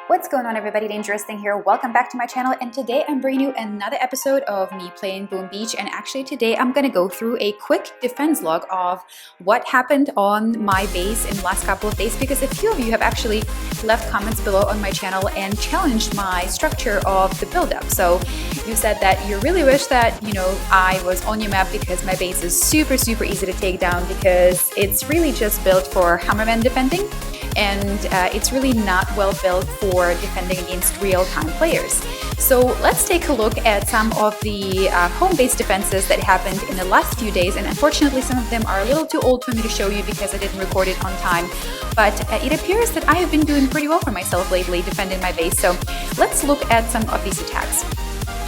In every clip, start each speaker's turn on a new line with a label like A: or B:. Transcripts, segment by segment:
A: What's going on, everybody? Dangerous Thing here. Welcome back to my channel, and today I'm bringing you another episode of me playing Boom Beach. And actually today I'm gonna go through a quick defense log of what happened on my base in the last couple of days, because a few of you have actually left comments below on my channel and challenged my structure of the build-up. So you said that you really wish that, I was on your map, because my base is super easy to take down, because it's really just built for hammerman defending. And it's really not well built for defending against real-time players. So let's take a look at some of the home-based defenses that happened in the last few days, and unfortunately some of them are a little too old for me to show you because I didn't record it on time, but it appears that I have been doing pretty well for myself lately defending my base. So let's look at some of these attacks.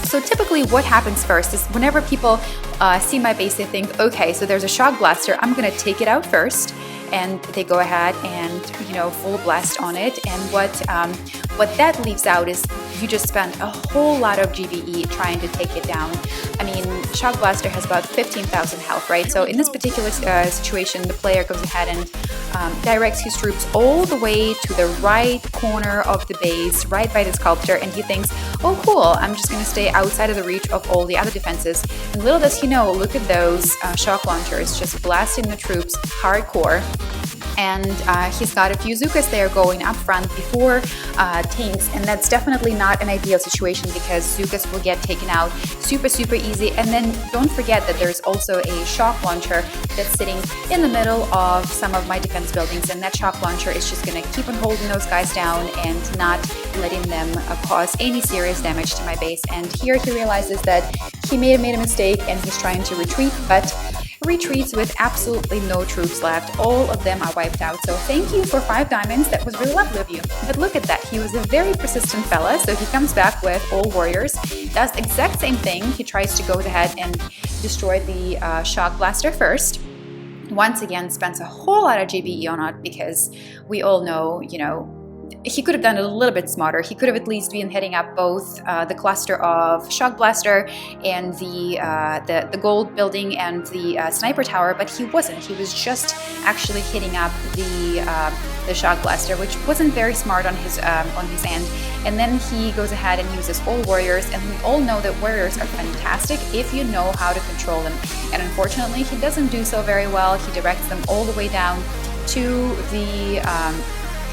A: So typically what happens first is whenever people see my base, they think, okay, so there's a shock blaster, I'm gonna take it out first. And they go ahead and full blast on it, and what that leaves out is you just spend a whole lot of GBE trying to take it down. I mean, Shock Blaster has about 15,000 health, right? So in this particular situation, the player goes ahead and directs his troops all the way to the right corner of the base, right by the sculptor, and he thinks, oh cool, I'm just gonna stay outside of the reach of all the other defenses. And little does he know, look at those shock launchers just blasting the troops hardcore. And he's got a few Zukas there going up front before tanks, and that's definitely not an ideal situation because Zukas will get taken out super easy. And then don't forget that there's also a shock launcher that's sitting in the middle of some of my defense buildings, and that shock launcher is just going to keep on holding those guys down and not letting them cause any serious damage to my base. And here he realizes that he may have made a mistake and he's trying to retreat, but retreats with absolutely no troops left. All of them are wiped out. So thank you for 5 diamonds. That was really lovely of you. But look at that. He was a very persistent fella. So he comes back with all warriors, does the exact same thing. He tries to go ahead and destroy the shock blaster first. Once again, spends a whole lot of GBE on it because we all know, he could have done it a little bit smarter. He could have at least been hitting up both the cluster of Shock Blaster and the gold building and the sniper tower, but he wasn't. He was just actually hitting up the Shock Blaster, which wasn't very smart on his end. And then he goes ahead and uses all warriors, and we all know that warriors are fantastic if you know how to control them. And unfortunately, he doesn't do so very well. He directs them all the way down to the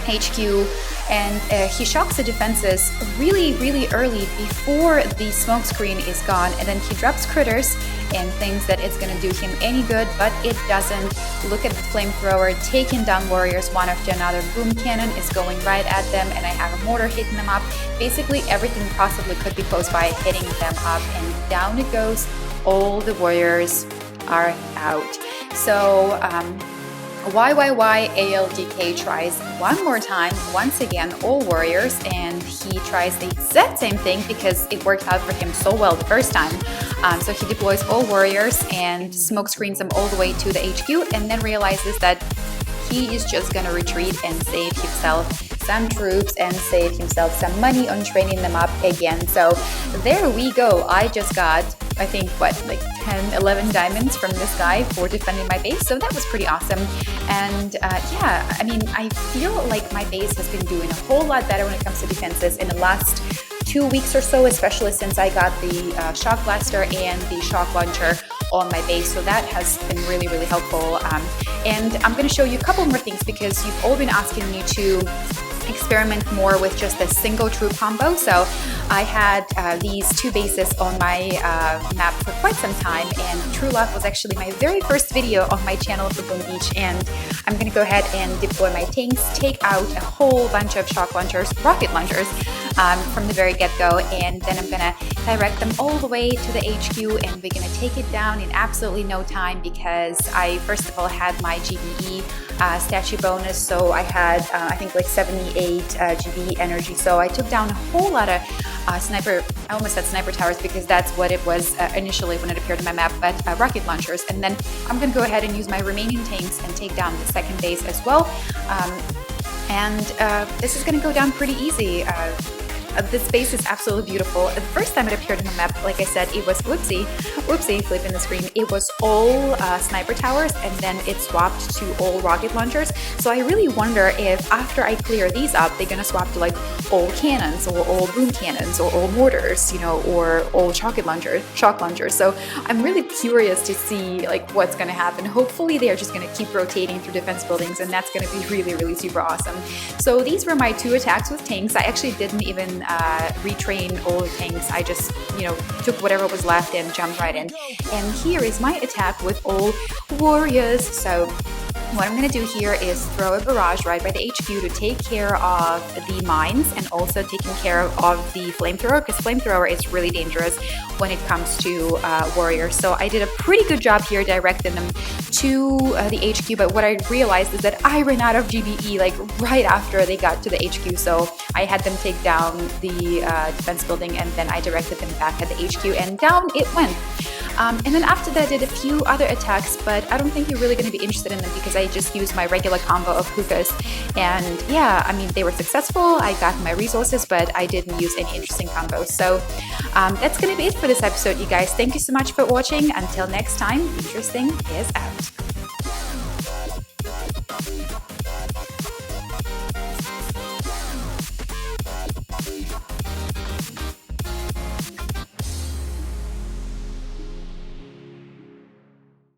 A: HQ, and he shocks the defenses really early before the smoke screen is gone, and then he drops critters and thinks that it's going to do him any good, but it doesn't. Look at the flamethrower taking down warriors one after another. Boom cannon is going right at them, and I have a mortar hitting them up. Basically everything possibly could be close by hitting them up, and down it goes. All the warriors are out. So YYYALDK tries one more time, once again all warriors, and he tries the exact same thing because it worked out for him so well the first time. So he deploys all warriors and smoke screens them all the way to the HQ, and then realizes that he is just gonna retreat and save himself some troops and save himself some money on training them up again. So there we go. I just got, I think, like 10, 11 diamonds from this guy for defending my base. So that was pretty awesome. And yeah, I mean, I feel like my base has been doing a whole lot better when it comes to defenses in the last 2 weeks or so, especially since I got the shock blaster and the shock launcher on my base. So that has been really helpful. And I'm going to show you a couple more things because you've all been asking me to experiment more with just a single troop combo. So I had these 2 bases on my map for quite some time, and True Love was actually my very first video on my channel for Boom Beach, and I'm going to go ahead and deploy my tanks, take out a whole bunch of shock launchers, rocket launchers from the very get-go, and then I'm going to direct them all the way to the HQ, and we're going to take it down in absolutely no time because I first of all had my GBE statue bonus, so I had I think like 78 GBE energy, so I took down a whole lot of sniper, I almost said sniper towers because that's what it was initially when it appeared on my map, but rocket launchers. And then I'm going to go ahead and use my remaining tanks and take down the second base as well. And this is going to go down pretty easy. This base is absolutely beautiful. The first time it appeared on the map, like I said, it was whoopsie, flipping the screen. It was all sniper towers, and then it swapped to all rocket launchers. So I really wonder if after I clear these up, they're gonna swap to like all cannons or all boom cannons or all mortars, you know, or all shock launchers. So I'm really curious to see like what's gonna happen. Hopefully they are just gonna keep rotating through defense buildings, and that's gonna be really, really super awesome. So these were my 2 attacks with tanks. I actually didn't even retrain all the tanks. I just, you know, took whatever was left and jumped right in. And here is my attack with all warriors. So what I'm going to do here is throw a barrage right by the HQ to take care of the mines and also taking care of the flamethrower, because flamethrower is really dangerous when it comes to warriors. So I did a pretty good job here directing them to the HQ, but what I realized is that I ran out of GBE like right after they got to the HQ, so I had them take down the defense building, and then I directed them back at the HQ, and down it went. And then after that I did a few other attacks, but I don't think you're really going to be interested in them because I just used my regular combo of hookahs. And yeah, I mean, they were successful. I got my resources, but I didn't use any interesting combos. So that's going to be it for this episode, you guys. Thank you so much for watching. Until next time, DangerousThing is out.